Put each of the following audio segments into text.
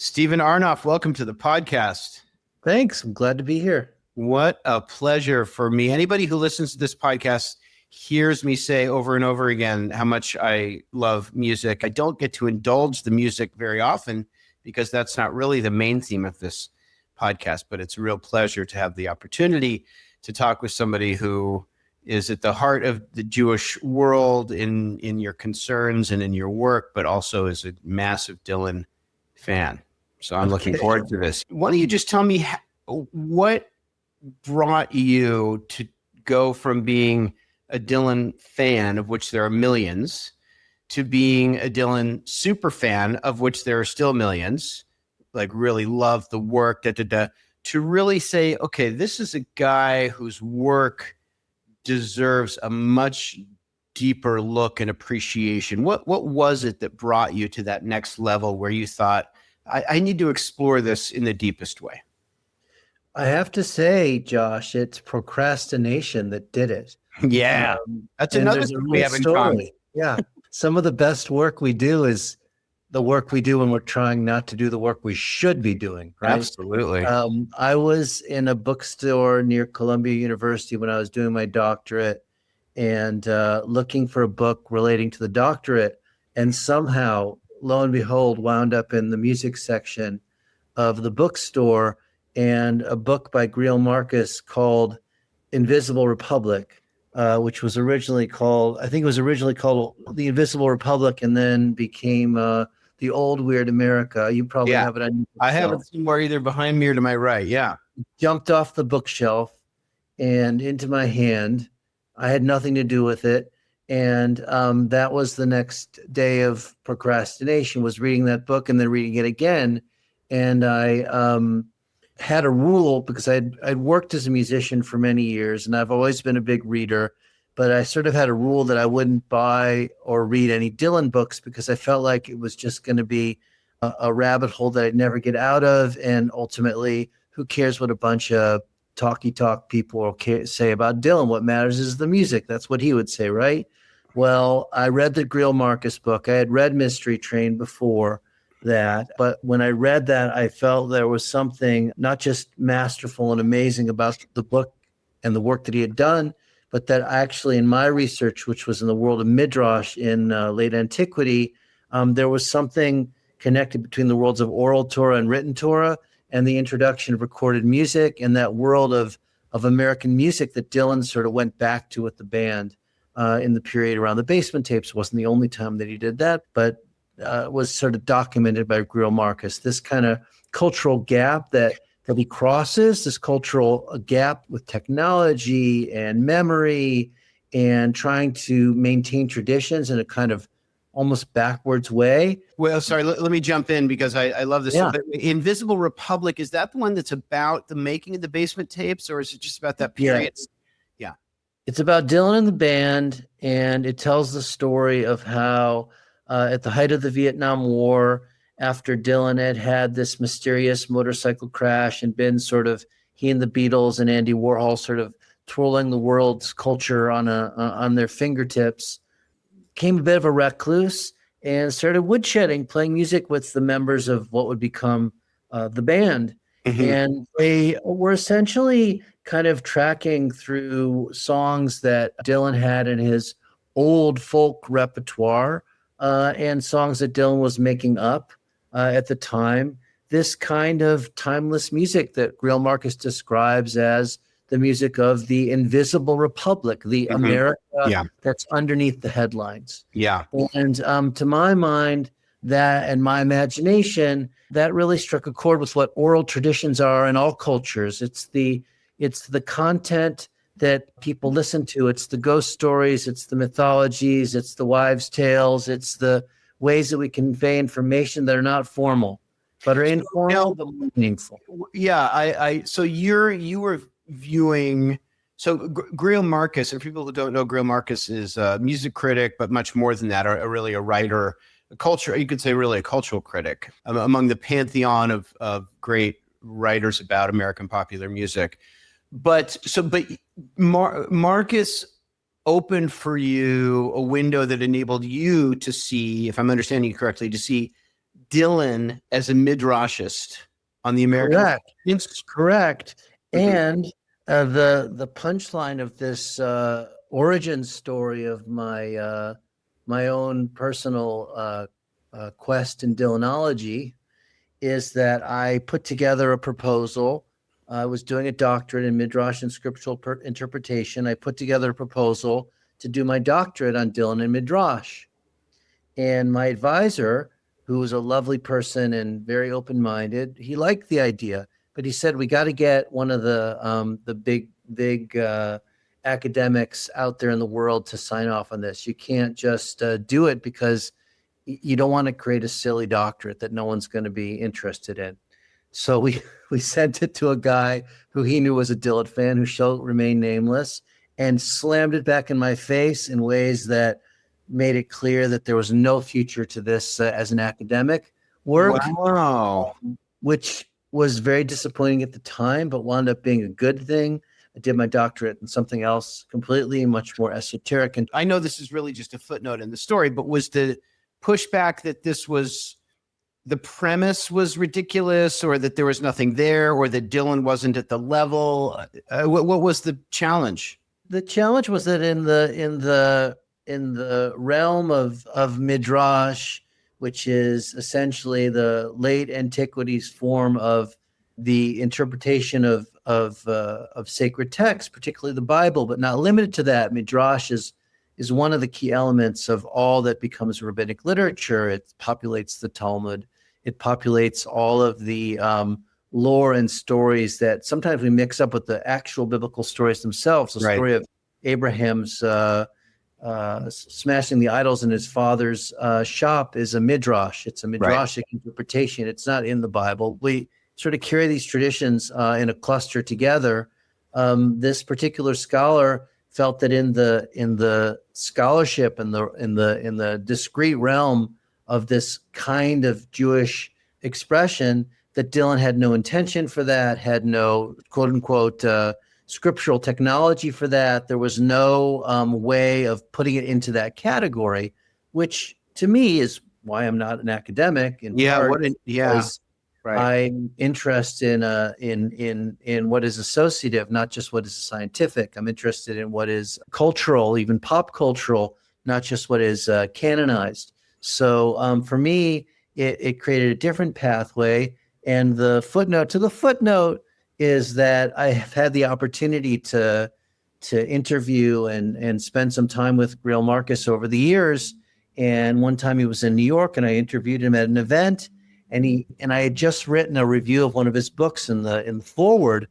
Stephen Arnoff, welcome to the podcast. Thanks. I'm glad to be here. What a pleasure for me. Anybody who listens to this podcast hears me say over and over again how much I love music. I don't get to indulge the music very often because that's not really the main theme of this podcast, but it's a real pleasure to have the opportunity to talk with somebody who is at the heart of the Jewish world in your concerns and in your work, but also is a massive Dylan fan. So I'm looking forward to this. Why don't you just tell me what brought you to go from being a Dylan fan, of which there are millions, to being a Dylan super fan, of which there are still millions, like really love the work, to really say, okay, this is a guy whose work deserves a much deeper look and appreciation. What was it that brought you to that next level where you thought, I need to explore this in the deepest way? I have to say, Josh, it's procrastination that did it. Yeah, that's another thing we have in common. Yeah, some of the best work we do is the work we do when we're trying not to do the work we should be doing, right? Absolutely. I was in a bookstore near Columbia University when I was doing my doctorate and looking for a book relating to the doctorate, and somehow, lo and behold, wound up in the music section of the bookstore, and a book by Greil Marcus called Invisible Republic, which was originally called, I think it was originally called The Invisible Republic, and then became The Old Weird America. You probably have it on your bookshelf. I have it somewhere either behind me or to my right. Yeah. Jumped off the bookshelf and into my hand. I had nothing to do with it. And that was the next day of procrastination, was reading that book and then reading it again. And I had a rule, because I'd worked as a musician for many years and I've always been a big reader, but I sort of had a rule that I wouldn't buy or read any Dylan books because I felt like it was just going to be a rabbit hole that I'd never get out of. And ultimately, who cares what a bunch of talky talk people will say about Dylan? What matters is the music. That's what he would say, right? Well, I read the Greil Marcus book. I had read Mystery Train before that, but when I read that, I felt there was something not just masterful and amazing about the book and the work that he had done, but that actually in my research, which was in the world of Midrash in late antiquity, there was something connected between the worlds of oral Torah and written Torah and the introduction of recorded music and that world of American music that Dylan sort of went back to with the band in the period around the Basement Tapes. It wasn't the only time that he did that, but was sort of documented by Greil Marcus, this kind of cultural gap that he crosses, this cultural gap with technology and memory and trying to maintain traditions in a kind of almost backwards way. Well, sorry, let me jump in because I love this. Yeah. Invisible Republic, is that the one that's about the making of the Basement Tapes, or is it just about that period? Yeah. It's about Dylan and the band, and it tells the story of how at the height of the Vietnam War, after Dylan had this mysterious motorcycle crash and been sort of, he and the Beatles and Andy Warhol sort of twirling the world's culture on their fingertips, became a bit of a recluse and started woodshedding, playing music with the members of what would become the band. Mm-hmm. And they were essentially kind of tracking through songs that Dylan had in his old folk repertoire, and songs that Dylan was making up at the time, this kind of timeless music that Greil Marcus describes as the music of the Invisible Republic, the America that's underneath the headlines. Yeah. And to my mind, that and my imagination, that really struck a chord with what oral traditions are in all cultures. It's the content that people listen to. It's the ghost stories, it's the mythologies, it's the wives' tales, it's the ways that we convey information that are not formal, but are informal but meaningful. Yeah, so you were viewing. So Greil Marcus, and for people who don't know, Greil Marcus is a music critic, but much more than that, really a writer, a culture. You could say really a cultural critic among the pantheon of great writers about American popular music. But Marcus opened for you a window that enabled you to see, if I'm understanding you correctly, to see Dylan as a midrashist on the American. Correct. Mhm. And the punchline of this origin story of my own personal quest in Dylanology is that I put together a proposal. I was doing a doctorate in midrash and scriptural interpretation. I put together a proposal to do my doctorate on Dylan and midrash. And my advisor, who was a lovely person and very open-minded, he liked the idea, but he said, we got to get one of the big academics out there in the world to sign off on this. You can't just do it because you don't want to create a silly doctorate that no one's going to be interested in. So we sent it to a guy who he knew was a Dillard fan, who shall remain nameless, and slammed it back in my face in ways that made it clear that there was no future to this as an academic work. Wow. Which was very disappointing at the time, but wound up being a good thing. I did my doctorate in something else completely much more esoteric. And I know this is really just a footnote in the story, but was the pushback that the premise was ridiculous, or that there was nothing there, or that Dylan wasn't at the level? What was the challenge? The challenge was that in the realm of midrash, which is essentially the late antiquities form of the interpretation of sacred texts, particularly the Bible, but not limited to that. Midrash is one of the key elements of all that becomes rabbinic literature. It populates the Talmud. It populates all of the lore and stories that sometimes we mix up with the actual biblical stories themselves. The story of Abraham's smashing the idols in his father's shop is a midrash. It's a midrashic interpretation. It's not in the Bible. We sort of carry these traditions in a cluster together. This particular scholar felt that in the scholarship and in the discrete realm of this kind of Jewish expression, that Dylan had no intention for that, had no quote unquote scriptural technology for that. There was no way of putting it into that category, which to me is why I'm not an academic. I'm interested in what is associative, not just what is scientific. I'm interested in what is cultural, even pop cultural, not just what is canonized. So for me, it created a different pathway. And the footnote to the footnote is that I have had the opportunity to interview and spend some time with Real Marcus over the years. And one time he was in New York, and I interviewed him at an event, and I had just written a review of one of his books in the foreword,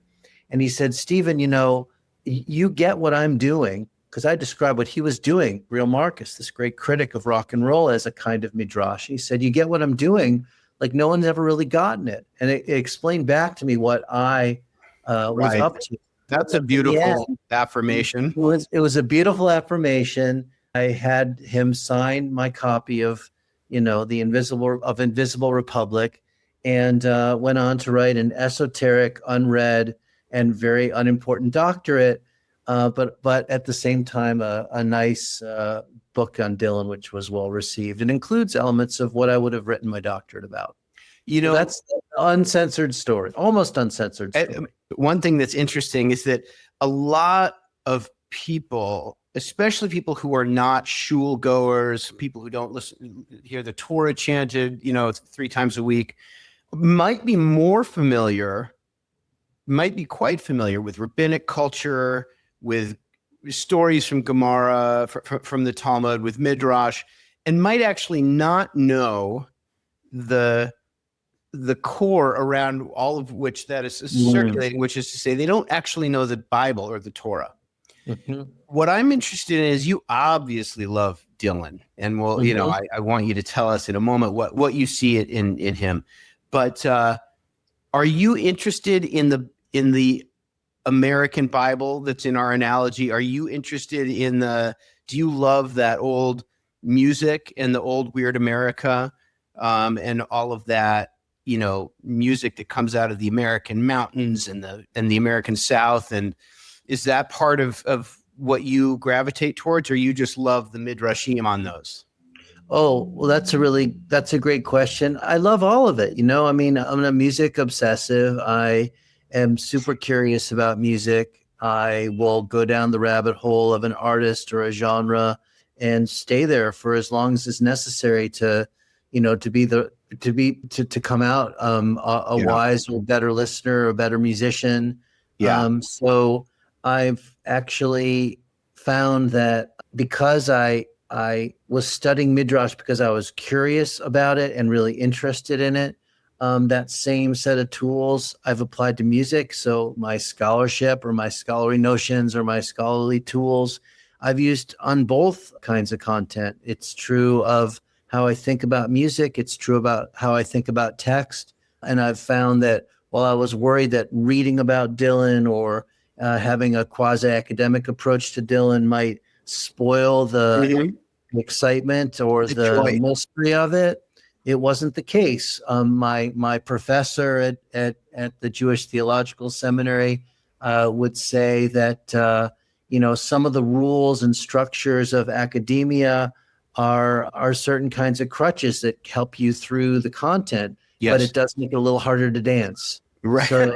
and he said, "Stephen, you get what I'm doing," because I described what he was doing, Real Marcus, this great critic of rock and roll, as a kind of midrash. He said, "You get what I'm doing, like no one's ever really gotten it." And it explained back to me what I was up to. That's a beautiful affirmation. It was a beautiful affirmation. I had him sign my copy of, the Invisible Republic, and went on to write an esoteric, unread, and very unimportant doctorate, but at the same time, a nice book on Dylan, which was well received. It includes elements of what I would have written my doctorate about. That's uncensored story, almost uncensored story. One thing that's interesting is that a lot of people, especially people who are not shul goers, people who don't hear the Torah chanted, 3 times a week, might be quite familiar with rabbinic culture, with stories from Gemara, from the Talmud, with Midrash, and might actually not know the core around all of which that is circulating, which is to say they don't actually know the Bible or the Torah. Mm-hmm. What I'm interested in is, you obviously love Dylan, and I want you to tell us in a moment what you see in him. But are you interested in the American Bible that's in our analogy? Are you interested in do you love that old music and the old Weird America, and all of that, music that comes out of the American mountains and the American South? And is that part of what you gravitate towards, or you just love the midrashim on those? Oh, well, that's a great question. I love all of it. I mean, I'm a music obsessive. I am super curious about music. I will go down the rabbit hole of an artist or a genre and stay there for as long as is necessary to, to come out a Yeah. wise or better listener, a better musician. Yeah. So I've actually found that because I was studying Midrash because I was curious about it and really interested in it. That same set of tools I've applied to music. So my scholarship or my scholarly notions or my scholarly tools, I've used on both kinds of content. It's true of how I think about music. It's true about how I think about text. And I've found that while I was worried that reading about Dylan or having a quasi-academic approach to Dylan might spoil the Mhm. excitement or The the joy. mystery of it. It wasn't the case. My professor at the Jewish Theological Seminary would say that some of the rules and structures of academia are certain kinds of crutches that help you through the content, but Yes. it does make it a little harder to dance. Right. So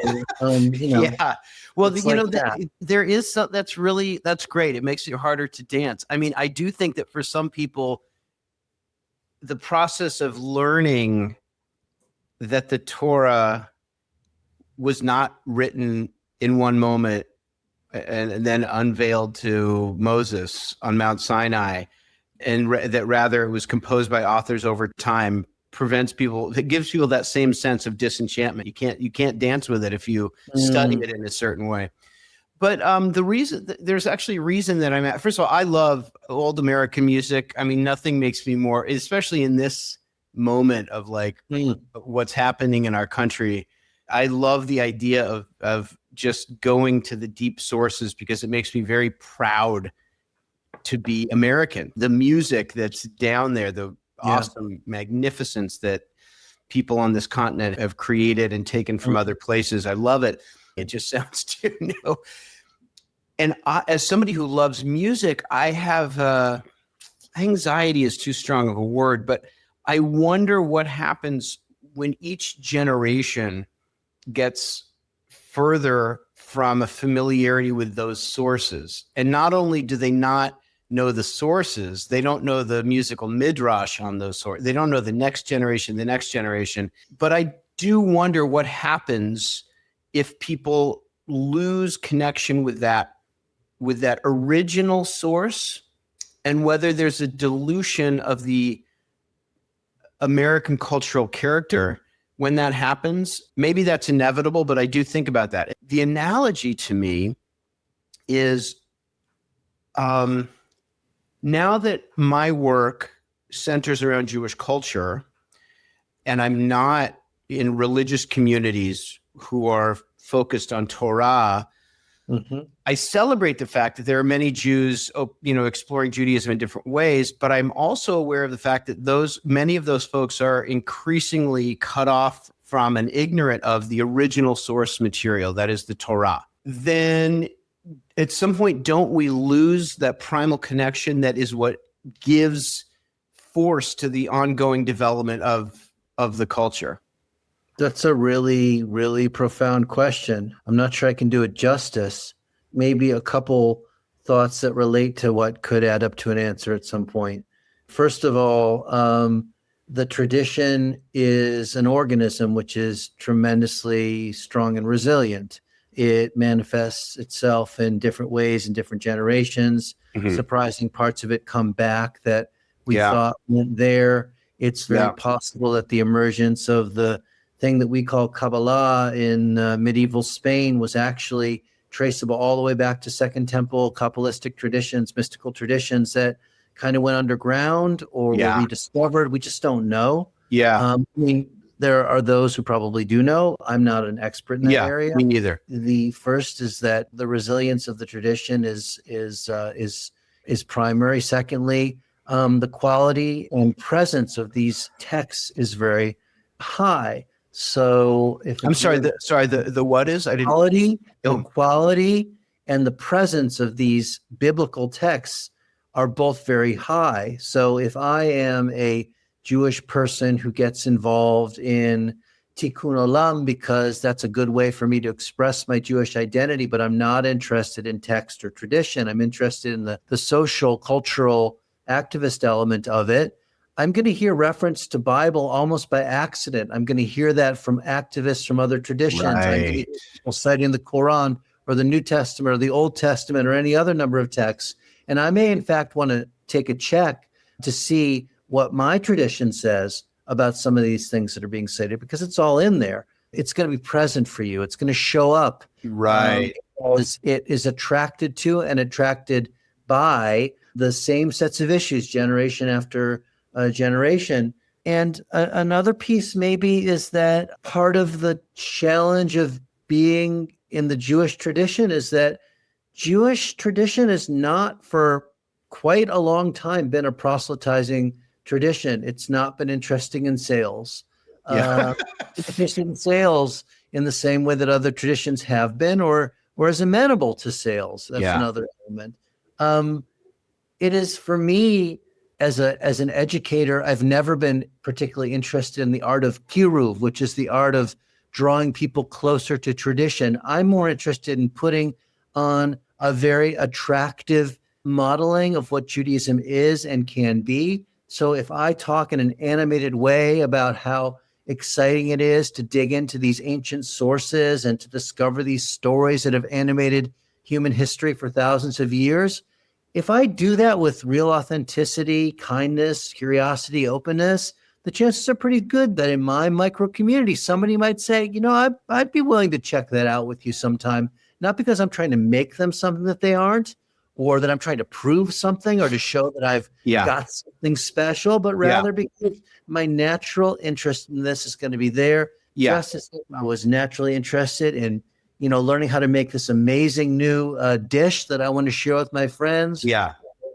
Yeah. Well, it's like that that. there is some, that's great. It makes it harder to dance. I mean, I do think that for some people, the process of learning that the Torah was not written in one moment and then unveiled to Moses on Mount Sinai, and that rather it was composed by authors over time, prevents people, it gives people that same sense of disenchantment. You can't dance with it if you study Mm, it in a certain way. But there's actually a reason that I'm at. First of all, I love old American music. I mean, nothing makes me more, especially in this moment of like mm. what's happening in our country. I love the idea of just going to the deep sources because it makes me very proud to be American. The music that's down there, the Yeah. awesome magnificence that people on this continent have created and taken from other places. I love it. It just sounds too new. And as somebody who loves music, I have anxiety is too strong of a word, but I wonder what happens when each generation gets further from a familiarity with those sources. And not only do they not know the sources, they don't know the musical midrash on those sources. They don't know the next generation. But I do wonder what happens if people lose connection with that original source, and whether there's a dilution of the American cultural character when that happens. Maybe that's inevitable, but I do think about that. The analogy to me is now that my work centers around Jewish culture and I'm not in religious communities who are focused on Torah, Mhm. I celebrate the fact that there are many Jews, exploring Judaism in different ways, but I'm also aware of the fact that many of those folks are increasingly cut off from and ignorant of the original source material, that is the Torah. Then at some point, don't we lose that primal connection that is what gives force to the ongoing development of the culture? That's a really, really profound question. I'm not sure I can do it justice. Maybe a couple thoughts that relate to what could add up to an answer at some point. First of all, the tradition is an organism which is tremendously strong and resilient. It manifests itself in different ways in different generations. Mhm. Surprising parts of it come back that we Yeah. thought weren't there. It's very Yeah. possible that the emergence of the thing that we call Kabbalah in medieval Spain was actually traceable all the way back to Second Temple, Kabbalistic traditions, mystical traditions that kind of went underground or were Yeah. rediscovered. We just don't know. Yeah. I mean, there are those who probably do know. I'm not an expert in that Yeah. area. Me neither. The first is that the resilience of the tradition is primary. Secondly, the quality and presence of these texts is very high. So if I'm it's sorry. really The what is? I didn't. quality, the Oh, quality and the presence of these biblical texts are both very high. So if I am a Jewish person who gets involved in Tikkun Olam because that's a good way for me to express my Jewish identity, but I'm not interested in text or tradition, I'm interested in the social, cultural, activist element of it, I'm going to hear reference to Bible almost by accident. I'm going to hear that from activists from other traditions. I'm going to hear people citing the Quran or the New Testament or the Old Testament or any other number of texts. And I may, in fact, want to take a check to see what my tradition says about some of these things that are being cited, because it's all in there. It's going to be present for you. It's going to show up. Right. It is attracted to and attracted by the same sets of issues generation after generation. And another piece maybe is that part of the challenge of being in the Jewish tradition is that Jewish tradition has not for quite a long time been a proselytizing tradition. It's not been interested in sales. Interested in sales in the same way that other traditions have been, or is amenable to sales. That's another element. It is, for me, as an educator, I've never been particularly interested in the art of kiruv, which is the art of drawing people closer to tradition. I'm more interested in putting on a very attractive modeling of what Judaism is and can be. So if I talk in an animated way about how exciting it is to dig into these ancient sources and to discover these stories that have animated human history for thousands of years, if I do that with real authenticity, kindness, curiosity, openness, the chances are pretty good that in my micro community, somebody might say, I'd be willing to check that out with you sometime. Not because I'm trying to make them something that they aren't, or that I'm trying to prove something or to show that I've got something special, but rather because my natural interest in this is going to be there. Just as I was naturally interested in learning how to make this amazing new dish that I want to share with my friends.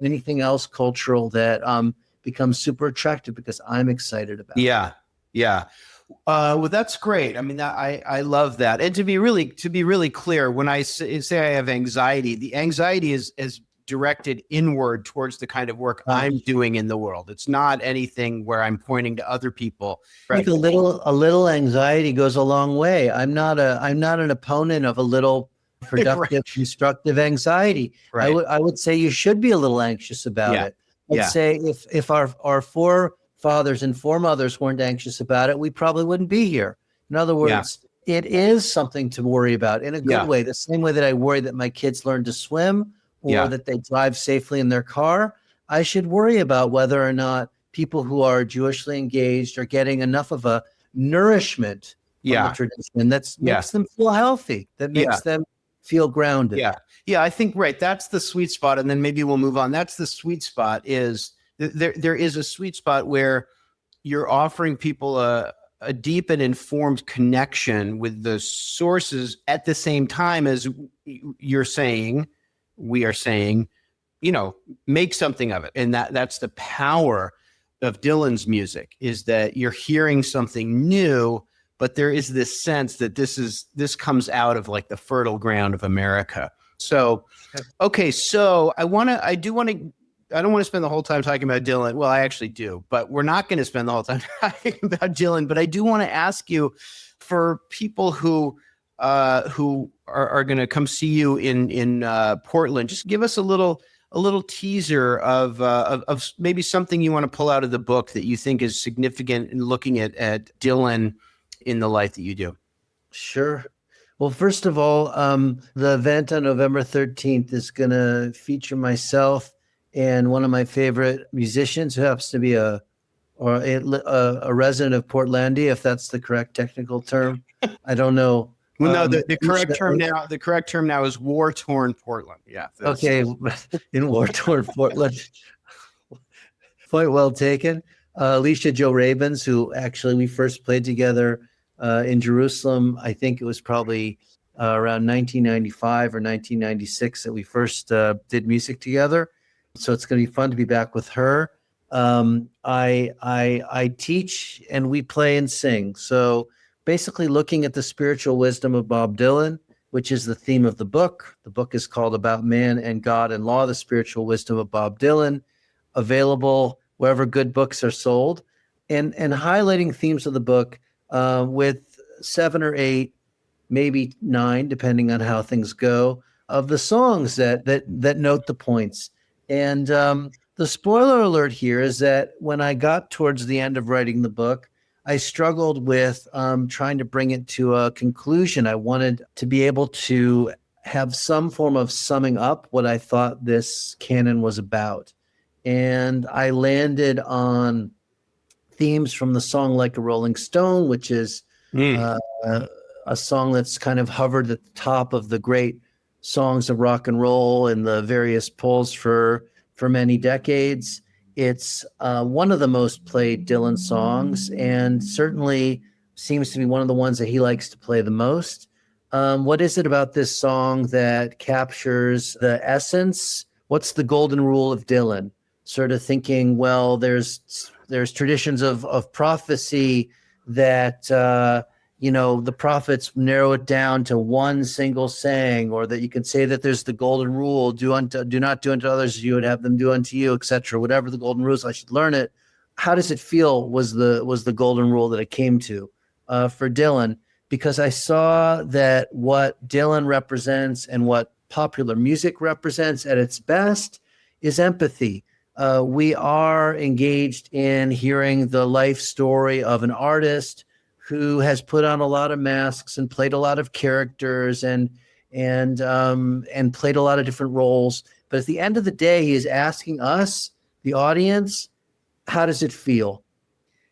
Anything else cultural that becomes super attractive because I'm excited about it. Well, that's great. I mean, I love that. And to be really clear, when I say I have anxiety, the anxiety is directed inward towards the kind of work I'm doing in the world. It's not anything where I'm pointing to other people. I think a little anxiety goes a long way. I'm not an opponent of a little productive, constructive anxiety. I would say you should be a little anxious about it. I'd say if our forefathers and foremothers weren't anxious about it, we probably wouldn't be here. In other words, it is something to worry about in a good way. The same way that I worry that my kids learn to swim or that they drive safely in their car, I should worry about whether or not people who are Jewishly engaged are getting enough of a nourishment from the tradition that makes them feel healthy, that makes them feel grounded. I think, that's the sweet spot. And then maybe we'll move on. That's the sweet spot is there is a sweet spot where you're offering people a deep and informed connection with the sources at the same time as we are saying, make something of it. And that's the power of Dylan's music, is that you're hearing something new, but there is this sense that this comes out of like the fertile ground of America. So, okay. So I don't want to spend the whole time talking about Dylan. Well, I actually do, but we're not going to spend the whole time talking about Dylan. But I do want to ask you, for people who are going to come see you in Portland, just give us a little teaser of maybe something you want to pull out of the book that you think is significant in looking at Dylan in the light that you do. Sure. Well, first of all, the event on November 13th is going to feature myself and one of my favorite musicians, who happens to be a resident of Portlandia, if that's the correct technical term. I don't know. Well, no, the correct term now is war-torn Portland. Yeah. Okay, in war-torn Portland. Point well taken. Alicia Joe Rabins, who actually we first played together in Jerusalem. I think it was probably around 1995 or 1996 that we first did music together. So it's going to be fun to be back with her. I teach and we play and sing. So basically looking at the spiritual wisdom of Bob Dylan which is the theme of the book. The book is called About Man and God and Law, the Spiritual Wisdom of Bob Dylan, available wherever good books are sold, and highlighting themes of the book with 7 or 8, maybe 9, depending on how things go, of the songs that note the points. And the spoiler alert here is that when I got towards the end of writing the book, I struggled with trying to bring it to a conclusion. I wanted to be able to have some form of summing up what I thought this canon was about. And I landed on themes from the song Like a Rolling Stone, which is a song that's kind of hovered at the top of the great songs of rock and roll in the various polls for many decades. It's one of the most played Dylan songs, and certainly seems to be one of the ones that he likes to play the most. What is it about this song that captures the essence? What's the golden rule of Dylan? Sort of thinking, well, there's traditions of prophecy that the prophets narrow it down to one single saying, or that you can say that there's the golden rule: do not do unto others as you would have them do unto you, etc. Whatever the golden rules, I should learn it. How does it feel? Was the golden rule that I came to for Dylan, because I saw that what Dylan represents and what popular music represents at its best is empathy. We are engaged in hearing the life story of an artist who has put on a lot of masks and played a lot of characters and played a lot of different roles. But at the end of the day, he is asking us, the audience, how does it feel?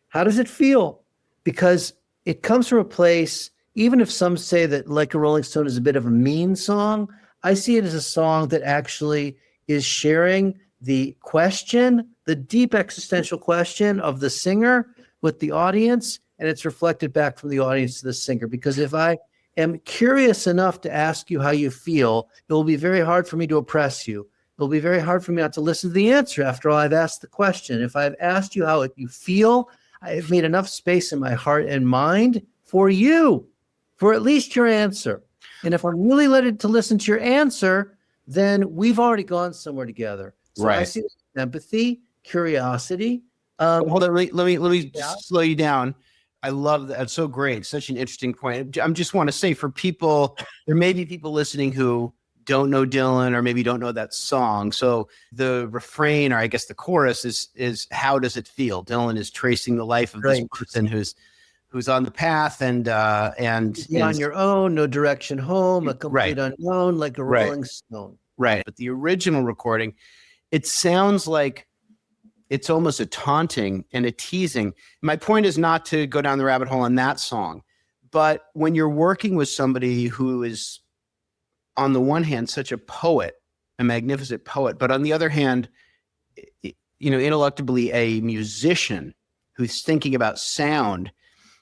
How does it feel? Because it comes from a place, even if some say that Like a Rolling Stone is a bit of a mean song, I see it as a song that actually is sharing the question, the deep existential question of the singer with the audience, and it's reflected back from the audience to the singer. Because if I am curious enough to ask you how you feel, it will be very hard for me to oppress you. It'll be very hard for me not to listen to the answer after all I've asked the question. If I've asked you how you feel, I've made enough space in my heart and mind for you, for at least your answer. And if I'm really ready to listen to your answer, then we've already gone somewhere together. So I see empathy, curiosity. Hold on, let me Yeah. slow you down. I love that. It's so great. Such an interesting point. I just want to say, for people, there may be people listening who don't know Dylan or maybe don't know that song. So the refrain, or I guess the chorus, is how does it feel? Dylan is tracing the life of this person who's on the path and on your own, no direction home, a complete unknown, like a rolling stone. Right. But the original recording, it sounds like it's almost a taunting and a teasing. My point is not to go down the rabbit hole on that song, but when you're working with somebody who is, on the one hand, such a poet, a magnificent poet, but on the other hand, intellectually a musician who's thinking about sound,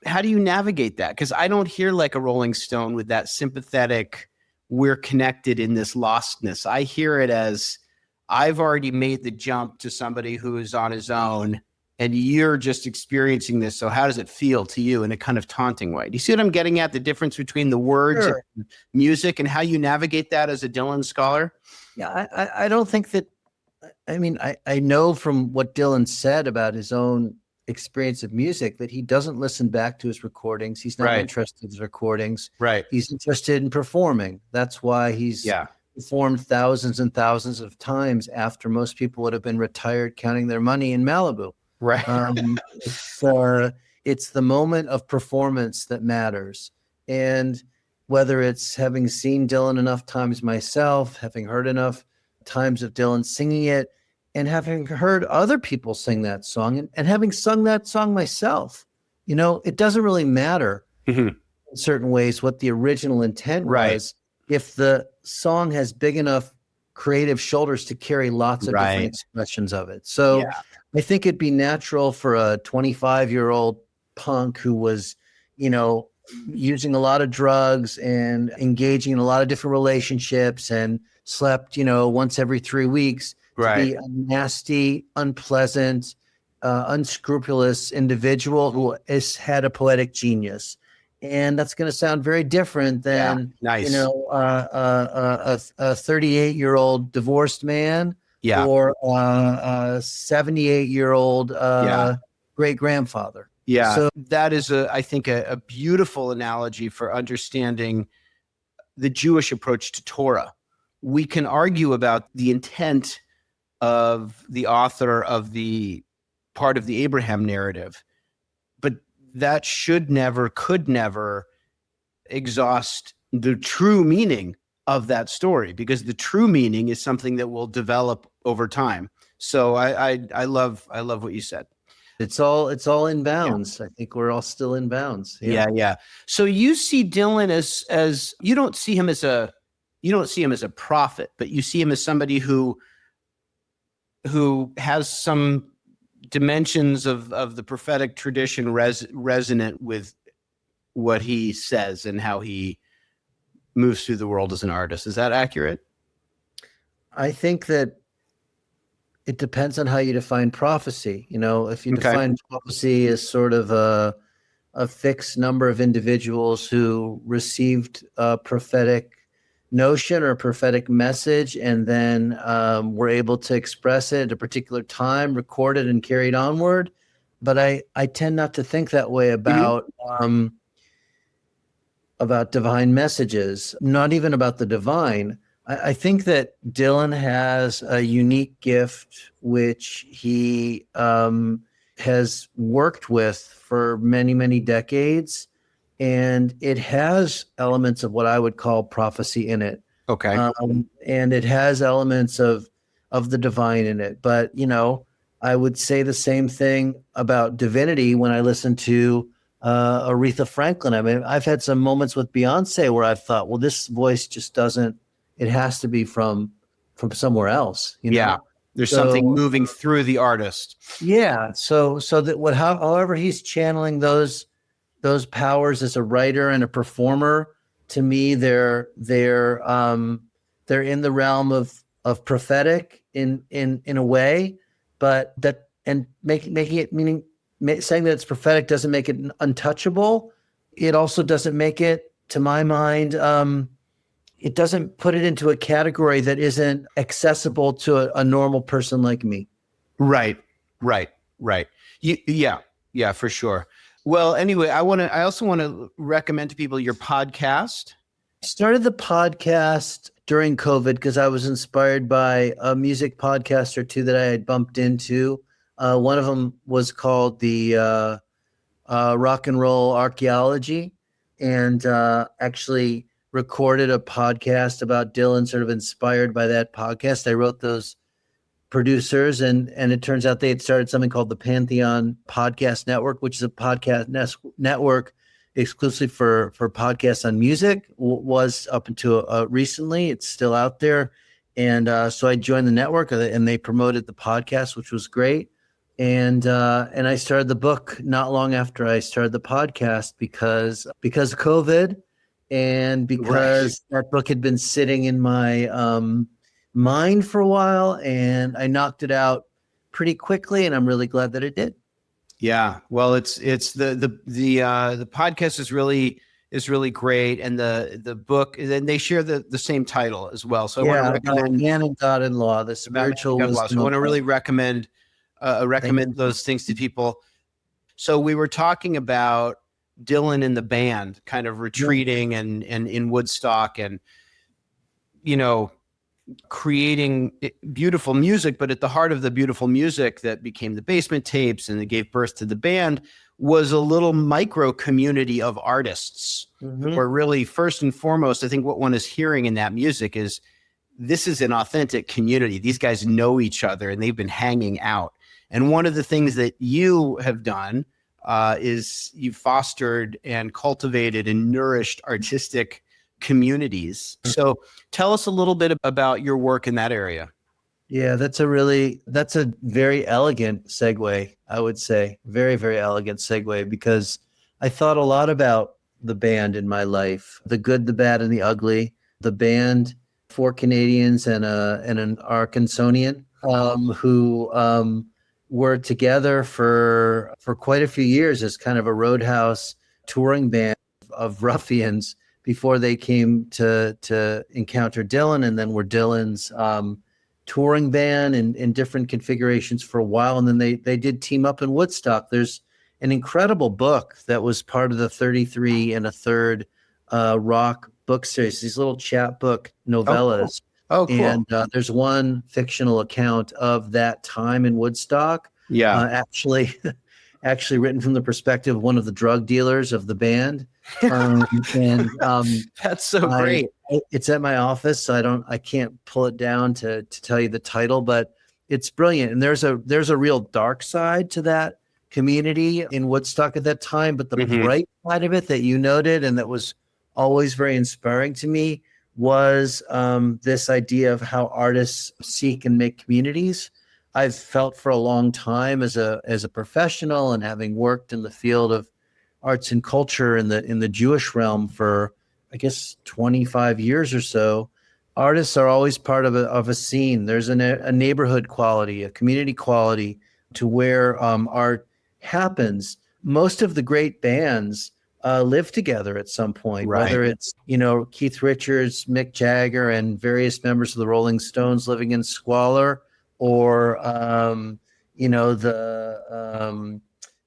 how do you navigate that? Because I don't hear Like a Rolling Stone with that sympathetic, we're connected in this lostness. I hear it as, I've already made the jump to somebody who is on his own and you're just experiencing this. So how does it feel to you, in a kind of taunting way? Do you see what I'm getting at? The difference between the words and music and how you navigate that as a Dylan scholar? Yeah, I don't think that, I know from what Dylan said about his own experience of music that he doesn't listen back to his recordings. He's not interested in his recordings. Right. He's interested in performing. That's why he's performed thousands and thousands of times after most people would have been retired counting their money in Malibu. Right. It's the moment of performance that matters. And whether it's having seen Dylan enough times myself, having heard enough times of Dylan singing it, and having heard other people sing that song and having sung that song myself, it doesn't really matter in certain ways what the original intent was. If the song has big enough creative shoulders to carry lots of different expressions of it. So I think it'd be natural for a 25-year-old punk who was, using a lot of drugs and engaging in a lot of different relationships and slept, once every 3 weeks, to be a nasty, unpleasant, unscrupulous individual who has had a poetic genius. And that's going to sound very different than, nice. A 38-year-old divorced man Yeah. or a 78-year-old Yeah. great grandfather. Yeah. So That is I think a beautiful analogy for understanding the Jewish approach to Torah. We can argue about the intent of the author of the part of the Abraham narrative, but that could never exhaust the true meaning of that story, because the true meaning is something that will develop over time. So I love what you said. it's all in Yeah. bounds. I think we're all still in bounds. Yeah. So you see Dylan as you don't see him as a prophet, but you see him as somebody who has some dimensions of the prophetic tradition resonant with what he says and how he moves through the world as an artist. Is that accurate? I think that it depends on how you define prophecy. If you define prophecy as sort of a fixed number of individuals who received a prophetic notion or a prophetic message and then were able to express it at a particular time, record it, and carry it onward. But I tend not to think that way about divine messages, not even about the divine. I think that Dylan has a unique gift, which he has worked with for many, many decades. And it has elements of what I would call prophecy in it. Okay. And it has elements of the divine in it. But, I would say the same thing about divinity when I listen to Aretha Franklin. I mean, I've had some moments with Beyonce where I've thought, well, this voice just doesn't, it has to be from somewhere else. Yeah. There's something moving through the artist. Yeah. So that however he's channeling those powers as a writer and a performer, to me, they're in the realm of prophetic in a way, but that, and making it, meaning saying that it's prophetic doesn't make it untouchable. It also doesn't make it, to my mind, it doesn't put it into a category that isn't accessible to a normal person like me. Right. Yeah, for sure. Well, anyway, I also want to recommend to people your podcast. I started the podcast during COVID because I was inspired by a music podcast or two that I had bumped into. One of them was called the Rock and Roll Archaeology, and actually recorded a podcast about Dylan, sort of inspired by that podcast. I wrote those producers, and it turns out they had started something called the Pantheon Podcast Network, which is a podcast network exclusively for podcasts on music. Was up until recently. It's still out there. And so I joined the network, and they promoted the podcast, which was great. And I started the book not long after I started the podcast because of COVID, and because that book had been sitting in my mind for a while, and I knocked it out pretty quickly, and I'm really glad that it did. Yeah, well, it's the podcast is really great, and the book, and they share the same title as well. So I want to recommend Man and God-in-Law, the spiritual wisdom. So I want to really recommend those things to people. So we were talking about Dylan and the band kind of retreating and in Woodstock, and creating beautiful music, but at the heart of the beautiful music that became the Basement Tapes and that gave birth to the band was a little micro community of artists who are really, first and foremost, I think what one is hearing in that music is this is an authentic community. These guys know each other and they've been hanging out. And one of the things that you have done is you've fostered and cultivated and nourished artistic communities. So tell us a little bit about your work in that area. Yeah, that's a very elegant segue, I would say. Very, very elegant segue, because I thought a lot about the band in my life, the good, the bad, and the ugly. The band, 4 Canadians and an Arkansanian who were together for quite a few years as kind of a roadhouse touring band. of ruffians before they came to encounter Dylan, and then were Dylan's touring band in different configurations for a while. And then they did team up in Woodstock. There's an incredible book that was part of the 33 and a third rock book series, these little chapbook novellas. Oh, cool. And there's one fictional account of that time in Woodstock. Yeah. Actually written from the perspective of one of the drug dealers of the band. That's so great. It's at my office, so I can't pull it down to tell you the title, but it's brilliant. And there's a real dark side to that community in Woodstock at that time, but the bright side of it that you noted and that was always very inspiring to me was this idea of how artists seek and make communities. I've felt for a long time as a professional, and having worked in the field of arts and culture in the Jewish realm for, I guess, 25 years or so, artists are always part of a scene. There's a neighborhood quality, a community quality to where art happens. Most of the great bands live together at some point, right. Whether it's, Keith Richards, Mick Jagger, and various members of the Rolling Stones living in squalor, or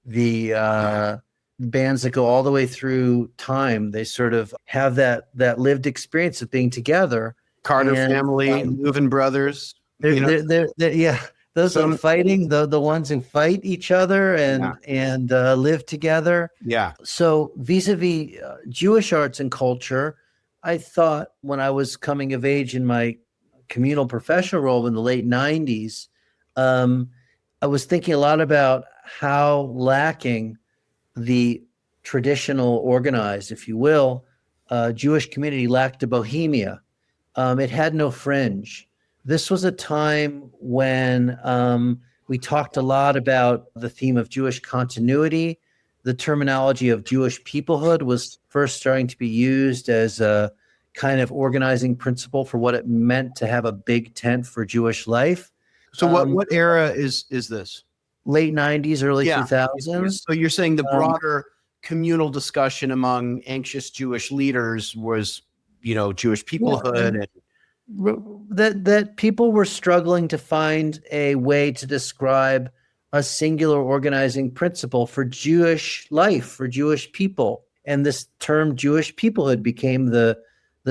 the bands that go all the way through time. They sort of have that lived experience of being together. Carter family, Maven brothers. Yeah, those are fighting, the ones who fight each other and live together. Yeah. So vis-a-vis Jewish arts and culture, I thought when I was coming of age in my communal professional role in the late 90s, I was thinking a lot about how lacking the traditional organized, if you will, Jewish community lacked a bohemia. It had no fringe. This was a time when we talked a lot about the theme of Jewish continuity. The terminology of Jewish peoplehood was first starting to be used as a kind of organizing principle for what it meant to have a big tent for Jewish life. So what era is this? Late 90s, early 2000s. So you're saying the broader communal discussion among anxious Jewish leaders was, Jewish peoplehood, that people were struggling to find a way to describe a singular organizing principle for Jewish life, for Jewish people. And this term Jewish peoplehood became the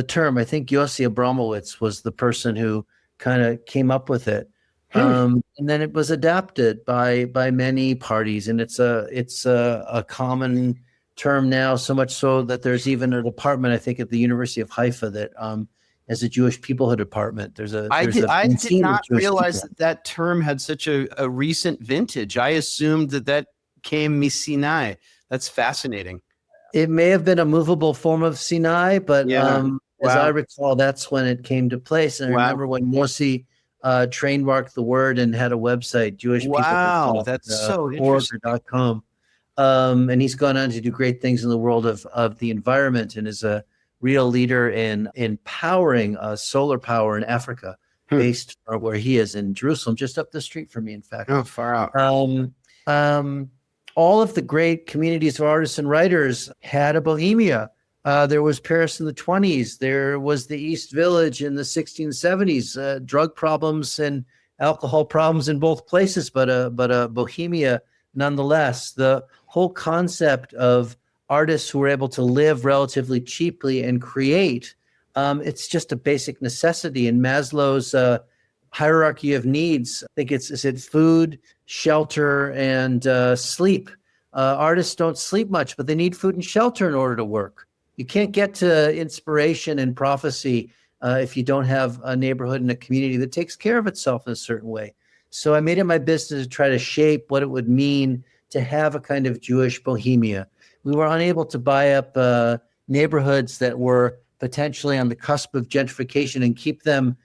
term. I think Yossi Abramowitz was the person who kind of came up with it. And then it was adapted by many parties, and it's a common term now, so much so that there's even a department, I think, at the University of Haifa that as a Jewish peoplehood department. I did not realize that term had such a recent vintage. I assumed that came Sinai. That's fascinating. It may have been a movable form of Sinai, but as I recall, that's when it came to place. And I remember when Yossi trademarked the word and had a website, Jewish Wow, that's so interesting. .com. And he's gone on to do great things in the world of the environment, and is a real leader in empowering solar power in Africa, based where he is in Jerusalem, just up the street from me, in fact. Oh, far out. All of the great communities of artists and writers had a bohemia. There was Paris in the 20s. There was the East Village in the 1670s. Drug problems and alcohol problems in both places, but a bohemia nonetheless. The whole concept of artists who were able to live relatively cheaply and create, it's just a basic necessity. In Maslow's hierarchy of needs, I think is it food, shelter, and sleep. Artists don't sleep much, but they need food and shelter in order to work. You can't get to inspiration and prophecy if you don't have a neighborhood and a community that takes care of itself in a certain way. So I made it my business to try to shape what it would mean to have a kind of Jewish bohemia. We were unable to buy up neighborhoods that were potentially on the cusp of gentrification and keep them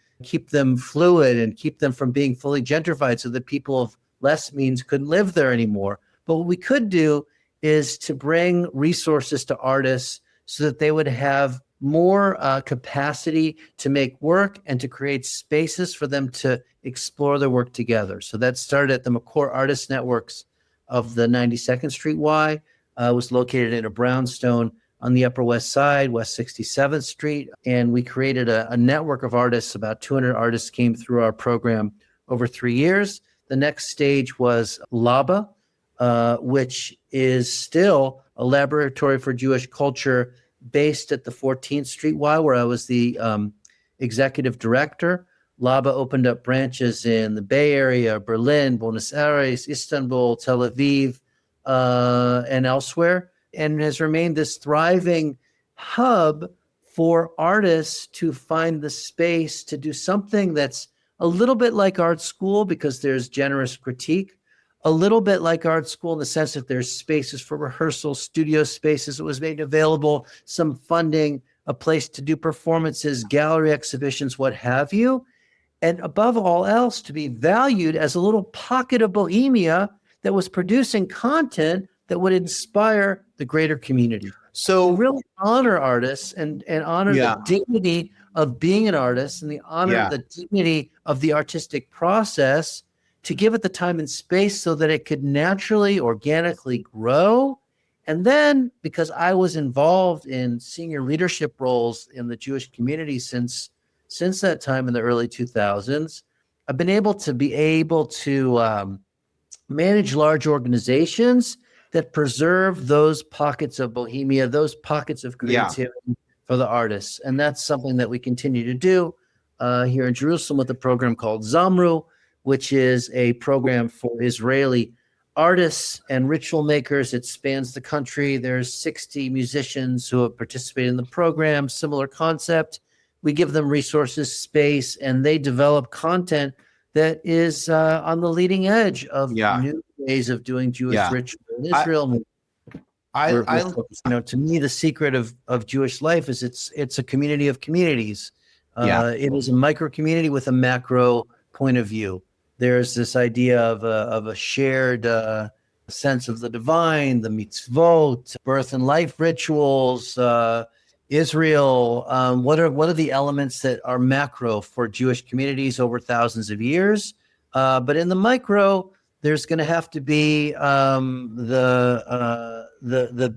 fluid and keep them from being fully gentrified so that people of less means couldn't live there anymore. But what we could do is to bring resources to artists so that they would have more capacity to make work and to create spaces for them to explore their work together. So that started at the McCourt Artist Networks of the 92nd Street Y. Was located in a brownstone on the Upper West Side, West 67th Street. And we created a network of artists. About 200 artists came through our program over 3 years. The next stage was LABA, which is still a laboratory for Jewish culture based at the 14th Street Y, where I was the executive director. LABA opened up branches in the Bay Area, Berlin, Buenos Aires, Istanbul, Tel Aviv, and elsewhere, and has remained this thriving hub for artists to find the space to do something that's a little bit like art school, because there's generous critique, a little bit like art school in the sense that there's spaces for rehearsal, studio spaces. It was made available, some funding, a place to do performances, gallery exhibitions, what have you. And above all else, to be valued as a little pocket of Bohemia that was producing content that would inspire the greater community. So really honor artists and honor the dignity of being an artist and the honor the dignity of the artistic process, to give it the time and space so that it could naturally, organically grow. And then, because I was involved in senior leadership roles in the Jewish community since that time in the early 2000s, I've been able to manage large organizations that preserve those pockets of Bohemia, those pockets of creativity for the artists. And that's something that we continue to do here in Jerusalem with a program called Zamru, which is a program for Israeli artists and ritual makers. It spans the country. There's 60 musicians who have participated in the program, similar concept. We give them resources, space, and they develop content that is on the leading edge of new ways of doing Jewish ritual in Israel. To me, the secret of Jewish life is it's a community of communities. It is a micro community with a macro point of view. There's this idea of a shared sense of the divine, the mitzvot, birth and life rituals, Israel. What are the elements that are macro for Jewish communities over thousands of years? But in the micro, there's going to have to be the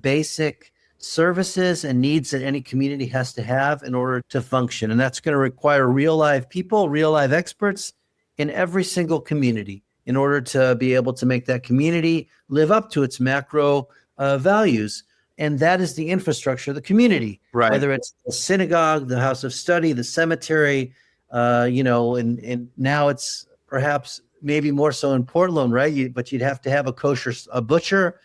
basic services and needs that any community has to have in order to function, and that's going to require real live people, real live experts in every single community in order to be able to make that community live up to its macro values. And that is the infrastructure of the community, whether it's the synagogue, the house of study, the cemetery, and now it's perhaps maybe more so in Portland, right? But you'd have to have a butcher,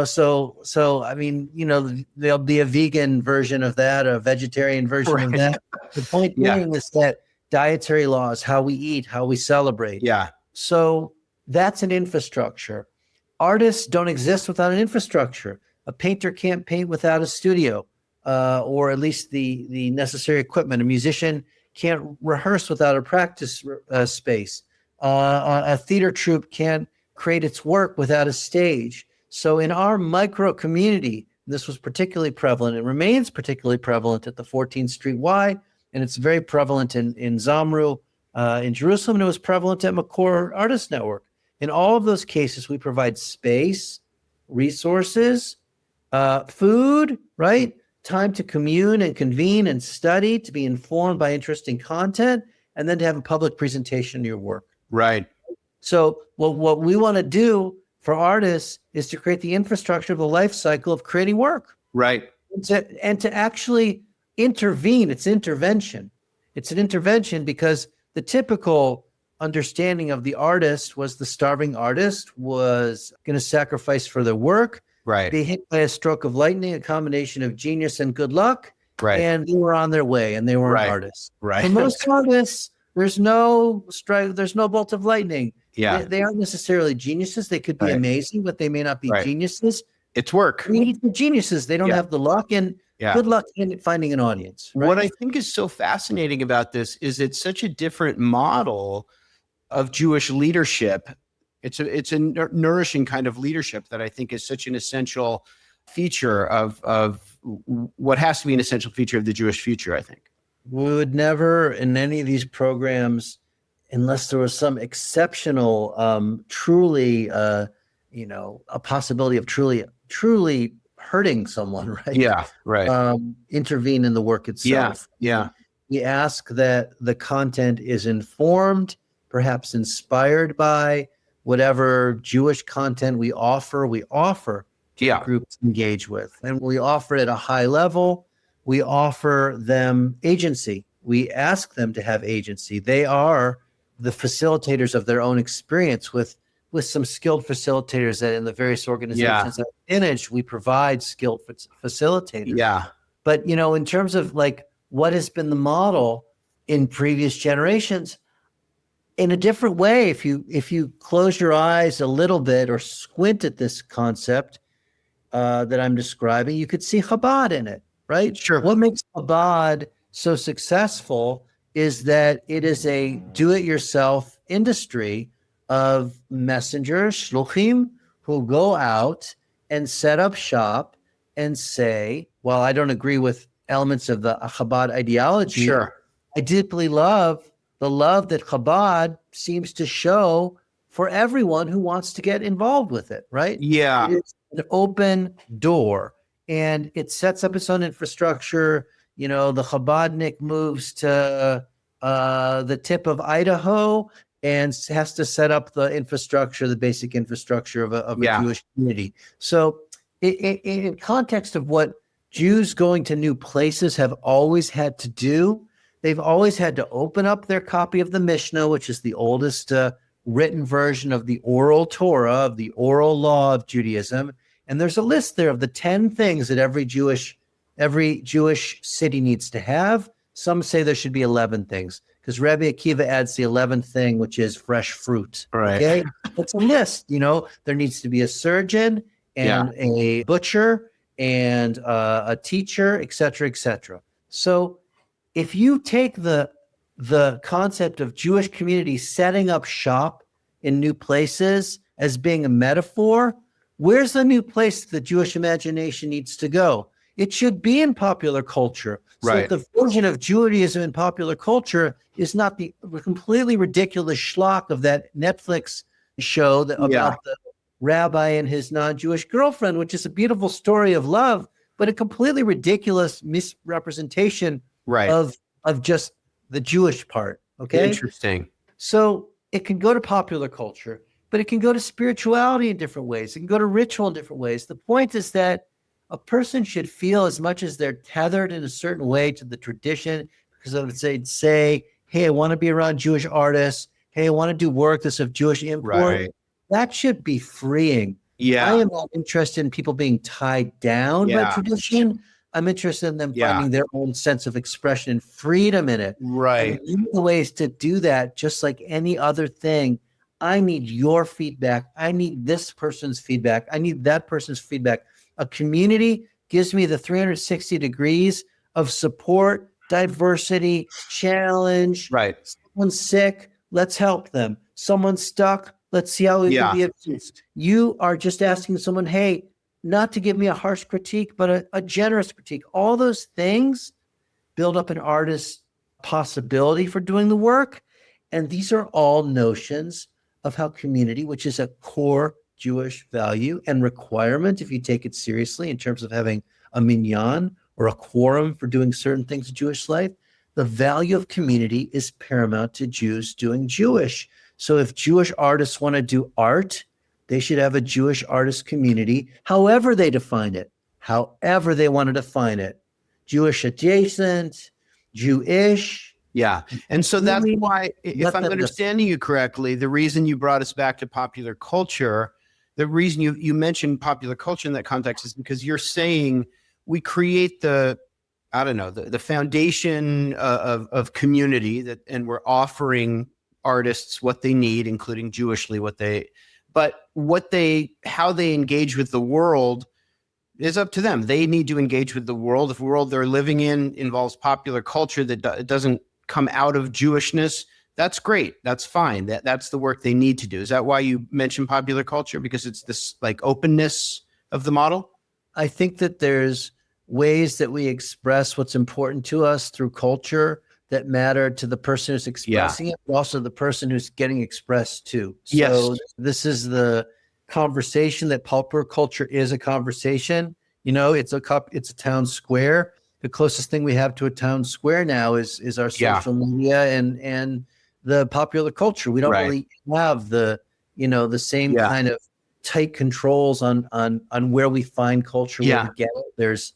so I mean, there'll be a vegan version of that, a vegetarian version of that. The point being is that dietary laws, how we eat, how we celebrate. So that's an infrastructure. Artists don't exist without an infrastructure. A painter can't paint without a studio, or at least the necessary equipment. A musician can't rehearse without a practice space. A theater troupe can't create its work without a stage. So in our micro community, this was particularly prevalent. It remains particularly prevalent at the 14th Street Y, and it's very prevalent in Zamru in Jerusalem, and it was prevalent at Makor Artist Network. In all of those cases, we provide space, resources, food, right? Time to commune and convene and study, to be informed by interesting content, and then to have a public presentation of your work. Right. So what we want to do for artists is to create the infrastructure of the life cycle of creating work. Right. And to actually intervene. It's intervention. It's an intervention because the typical understanding of the artist was the starving artist was going to sacrifice for their work, be hit by a stroke of lightning, a combination of genius and good luck, and they were on their way, and they were an artist. For most artists, there's no bolt of lightning. They aren't necessarily geniuses. They could be amazing, but they may not be geniuses. It's work. We need the geniuses. They don't have the luck, and good luck in finding an audience. What I think is so fascinating about this is it's such a different model of Jewish leadership. It's a nourishing kind of leadership that I think is such an essential feature of what has to be an essential feature of the Jewish future, I think. We would never, in any of these programs, unless there was some exceptional, truly, a possibility of truly hurting someone, right? Yeah. Right. Intervene in the work itself. Yeah. We ask that the content is informed, perhaps inspired by whatever Jewish content we offer to the groups engage with. And we offer it at a high level. We offer them agency. We ask them to have agency. They are the facilitators of their own experience with some skilled facilitators that in the various organizations that manage, we provide skilled facilitators. Yeah. But, in terms of like what has been the model in previous generations, in a different way, if you close your eyes a little bit or squint at this concept that I'm describing, you could see Chabad in it, right? Sure. What makes Chabad so successful is that it is a do-it-yourself industry of messengers, shluchim, who go out and set up shop and say, well, I don't agree with elements of the Chabad ideology. Sure. I deeply love the love that Chabad seems to show for everyone who wants to get involved with it, right? Yeah. It's an open door, and it sets up its own infrastructure. The Chabadnik moves to the tip of Idaho and has to set up the infrastructure, the basic infrastructure of a Jewish community. So in context of what Jews going to new places have always had to do, they've always had to open up their copy of the Mishnah, which is the oldest written version of the oral Torah, of the oral law of Judaism. And there's a list there of the 10 things that every Jewish city needs to have. Some say there should be 11 things, because Rabbi Akiva adds the 11th thing, which is fresh fruit. Right. Okay, it's a list. There needs to be a surgeon and a butcher and a teacher, et cetera, et cetera. So if you take the concept of Jewish community setting up shop in new places as being a metaphor, where's the new place the Jewish imagination needs to go? It should be in popular culture. So Right. the version of Judaism in popular culture is not the completely ridiculous schlock of that Netflix show about the rabbi and his non-Jewish girlfriend, which is a beautiful story of love, but a completely ridiculous misrepresentation of just the Jewish part. Okay. Interesting. So it can go to popular culture, but it can go to spirituality in different ways. It can go to ritual in different ways. The point is that a person should feel, as much as they're tethered in a certain way to the tradition, because they'd say, hey, I want to be around Jewish artists. Hey, I want to do work that's of Jewish import. Right. That should be freeing. Yeah. I am not interested in people being tied down by tradition. I'm interested in them finding their own sense of expression and freedom in it. Right. And the ways to do that, just like any other thing, I need your feedback. I need this person's feedback. I need that person's feedback. A community gives me the 360 degrees of support, diversity, challenge. Right. Someone's sick, let's help them. Someone's stuck, let's see how we can be of use. You are just asking someone, hey, not to give me a harsh critique, but a generous critique. All those things build up an artist's possibility for doing the work. And these are all notions of how community, which is a core Jewish value and requirement, if you take it seriously in terms of having a minyan or a quorum for doing certain things in Jewish life, the value of community is paramount to Jews doing Jewish. So if Jewish artists want to do art, they should have a Jewish artist community, however they define it, however they want to define it. Jewish adjacent, Jewish. Yeah. And so that's why, if I'm understanding you correctly, the reason you brought us back to popular culture, the reason you mentioned popular culture in that context is because you're saying we create the foundation of community and we're offering artists what they need, including Jewishly, how they engage with the world is up to them. They need to engage with the world. If the world they're living in involves popular culture that doesn't come out of Jewishness, that's great. That's fine. That's the work they need to do. Is that why you mentioned popular culture? Because it's this like openness of the model? I think that there's ways that we express what's important to us through culture that matter to the person who's expressing it, but also the person who's getting expressed to. So this is the conversation that popular culture is a conversation. It's a town square. The closest thing we have to a town square now is our social media and the popular culture. We don't really have the same kind of tight controls on where we find culture, where we get it. There's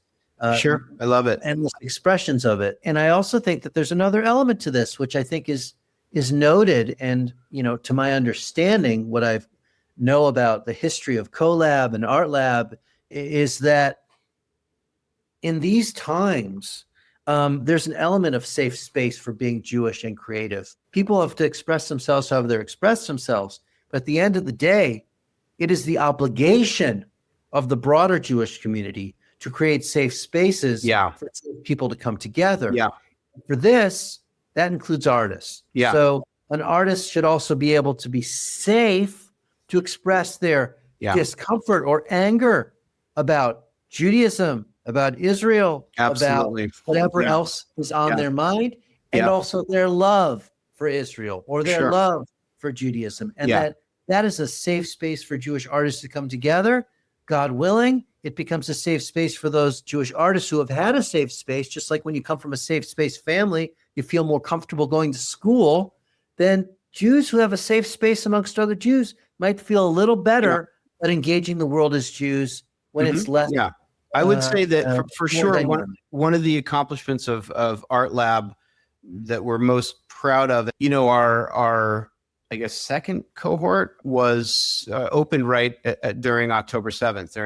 sure, I love it. Endless expressions of it. And I also think that there's another element to this, which I think is noted. And, to my understanding, what I know about the history of CoLab and Art Lab is that in these times, there's an element of safe space for being Jewish and creative. People have to express themselves however they express themselves. But at the end of the day, it is the obligation of the broader Jewish community to create safe spaces for people to come together. Yeah. For this, that includes artists. Yeah. So an artist should also be able to be safe to express their discomfort or anger about Judaism, about Israel, about whatever else is on their mind, and also their love for Israel or their love for Judaism. And that is a safe space for Jewish artists to come together. God willing, it becomes a safe space for those Jewish artists who have had a safe space, just like when you come from a safe space family, you feel more comfortable going to school. Then Jews who have a safe space amongst other Jews might feel a little better at engaging the world as Jews when it's less. Yeah, I would say that for sure, one of the accomplishments of Art Lab that we're most proud of, our I guess second cohort was opened right during October 7th,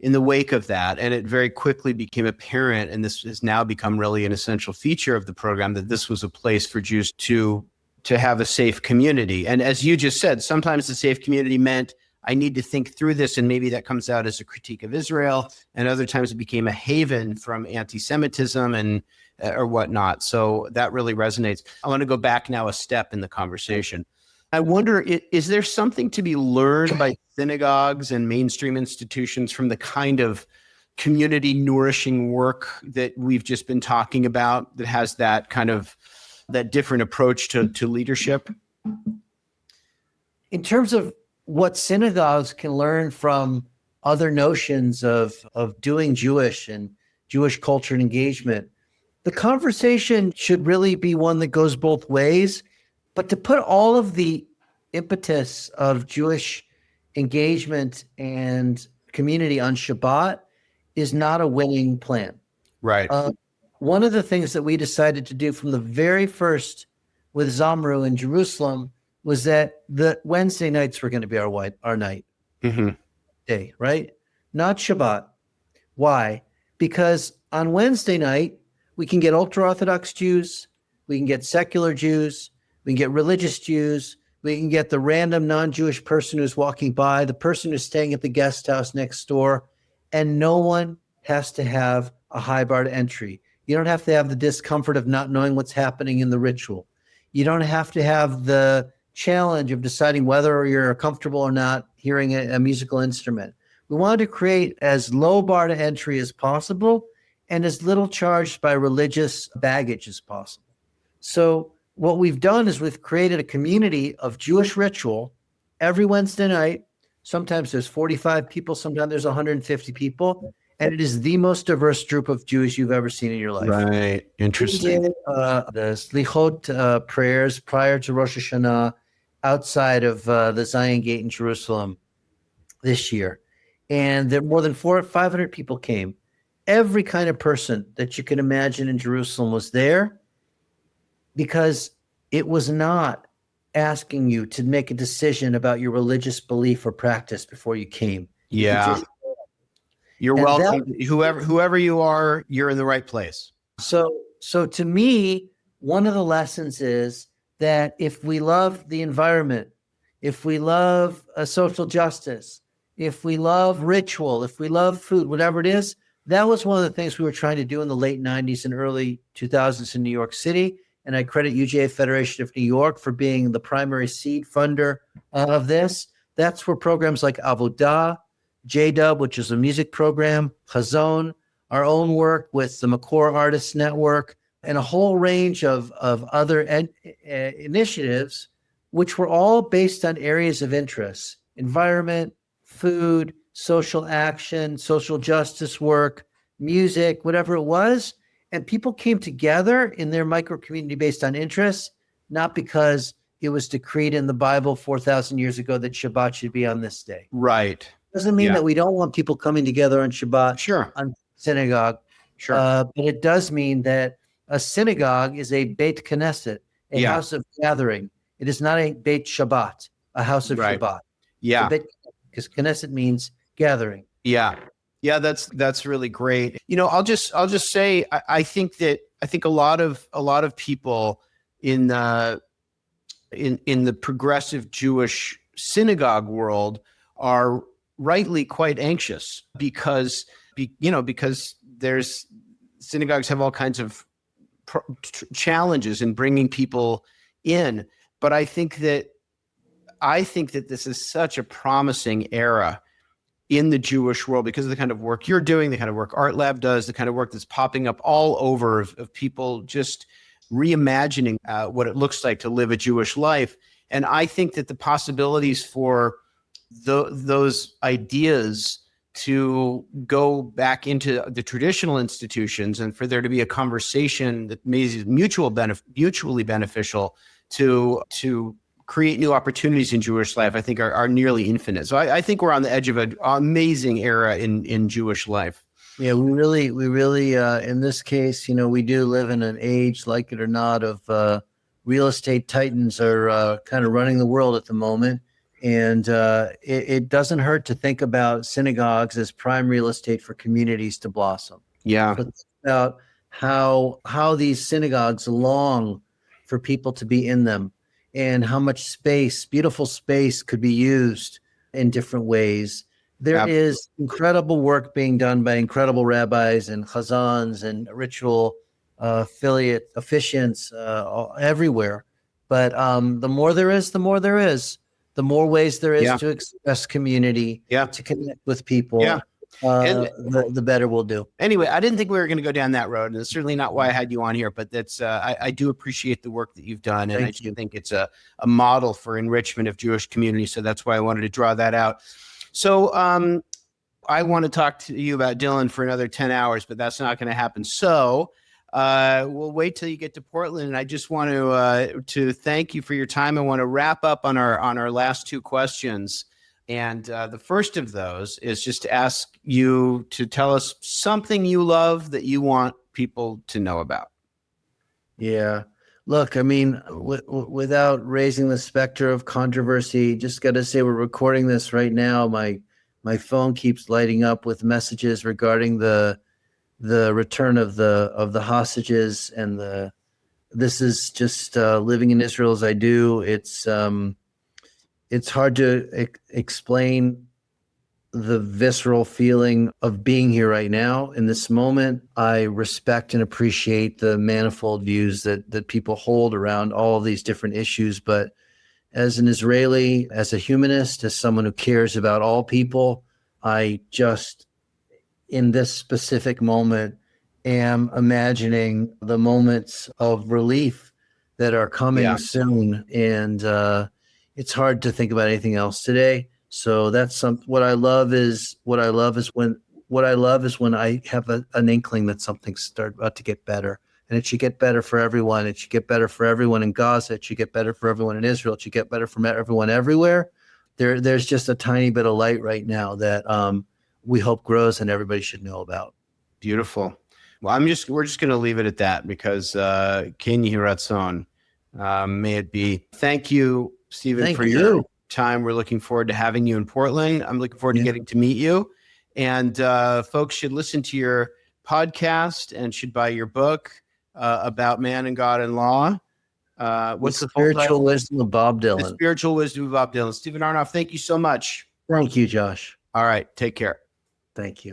in the wake of that. And it very quickly became apparent, and this has now become really an essential feature of the program, that this was a place for Jews to have a safe community. And as you just said, sometimes the safe community meant I need to think through this, and maybe that comes out as a critique of Israel. And other times it became a haven from anti-Semitism and or whatnot. So that really resonates. I want to go back now a step in the conversation. I wonder, is there something to be learned by synagogues and mainstream institutions from the kind of community nourishing work that we've just been talking about that has that kind of that different approach to leadership? In terms of what synagogues can learn from other notions of doing Jewish and Jewish culture and engagement, the conversation should really be one that goes both ways. But to put all of the impetus of Jewish engagement and community on Shabbat is not a winning plan. Right. One of the things that we decided to do from the very first with Zamru in Jerusalem was that the Wednesday nights were going to be our night day, right? Not Shabbat. Why? Because on Wednesday night, we can get ultra-Orthodox Jews, we can get secular Jews, we can get religious Jews, we can get the random non-Jewish person who's walking by, the person who's staying at the guest house next door, and no one has to have a high bar to entry. You don't have to have the discomfort of not knowing what's happening in the ritual. You don't have to have the challenge of deciding whether you're comfortable or not hearing a musical instrument. We wanted to create as low bar to entry as possible and as little charged by religious baggage as possible. So what we've done is we've created a community of Jewish ritual every Wednesday night. Sometimes there's 45 people, sometimes there's 150 people, and it is the most diverse group of Jews you've ever seen in your life. Right, interesting. We did the Slichot prayers prior to Rosh Hashanah outside of the Zion Gate in Jerusalem this year. And there more than 400 or 500 people came. Every kind of person that you can imagine in Jerusalem was there, because it was not asking you to make a decision about your religious belief or practice before you came. Yeah. You're welcome. Whoever you are, you're in the right place. So to me, one of the lessons is that if we love the environment, if we love social justice, if we love ritual, if we love food, whatever it is, that was one of the things we were trying to do in the late 90s and early 2000s in New York City. And I credit UJA Federation of New York for being the primary seed funder of this. That's where programs like Avodah, JDub, which is a music program, Chazon, our own work with the Makor Artists Network, and a whole range of other initiatives, which were all based on areas of interest: environment, food, social action, social justice work, music, whatever it was. And people came together in their micro community based on interests, not because it was decreed in the Bible 4,000 years ago that Shabbat should be on this day. Right. Doesn't mean that we don't want people coming together on Shabbat, Sure. on synagogue. Sure. But it does mean that a synagogue is a Beit Knesset, a house of gathering. It is not a Beit Shabbat, a house of Shabbat. Yeah. Because Knesset means gathering. Yeah. Yeah, that's really great. I'll just say I think a lot of people in the progressive Jewish synagogue world are rightly quite anxious because there's synagogues have all kinds of challenges in bringing people in. But I think that this is such a promising era in the Jewish world because of the kind of work you're doing, the kind of work Art Lab does, the kind of work that's popping up all over of people just reimagining what it looks like to live a Jewish life. And I think that the possibilities for those ideas to go back into the traditional institutions and for there to be a conversation that may be mutually beneficial to create new opportunities in Jewish life, I think are nearly infinite. So I think we're on the edge of an amazing era in Jewish life. Yeah, we really, in this case, we do live in an age, like it or not, of real estate titans are kind of running the world at the moment. And it doesn't hurt to think about synagogues as prime real estate for communities to blossom. Yeah. So think about how these synagogues long for people to be in them and how much space, beautiful space, could be used in different ways. There is incredible work being done by incredible rabbis and chazans and ritual affiliate officiants everywhere. But the more there is, the more ways there is to express community, to connect with people, the better we'll do. Anyway, I didn't think we were going to go down that road, and it's certainly not why I had you on here, but that's I do appreciate the work that you've done, and I do think it's a model for enrichment of Jewish community, so that's why I wanted to draw that out. So I want to talk to you about Dylan for another 10 hours, but that's not going to happen. So we'll wait till you get to Portland. And I just want to thank you for your time. I want to wrap up on our last two questions. And the first of those is just to ask you to tell us something you love that you want people to know about. Yeah. Look, I mean, without raising the specter of controversy, just got to say we're recording this right now. My phone keeps lighting up with messages regarding the return of the hostages, and this is just living in Israel as I do. It's hard to explain the visceral feeling of being here right now in this moment. I respect and appreciate the manifold views that people hold around all of these different issues. But as an Israeli, as a humanist, as someone who cares about all people, I just, in this specific moment, am imagining the moments of relief that are coming soon. And it's hard to think about anything else today. So that's what I love is when I have an inkling that something's about to get better, and it should get better for everyone. It should get better for everyone in Gaza. It should get better for everyone in Israel. It should get better for everyone everywhere. There's just a tiny bit of light right now that we hope grows and everybody should know about. Beautiful. Well, we're just going to leave it at that because Ken Yehi Ratzon, may it be. Thank you, Stephen, for your time. We're looking forward to having you in Portland. I'm looking forward to getting to meet you. And folks should listen to your podcast and should buy your book about man and God and law. What's the Spiritual Wisdom of Bob Dylan? The Spiritual Wisdom of Bob Dylan. Stephen Arnoff, thank you so much. Thank you, Josh. All right. Take care. Thank you.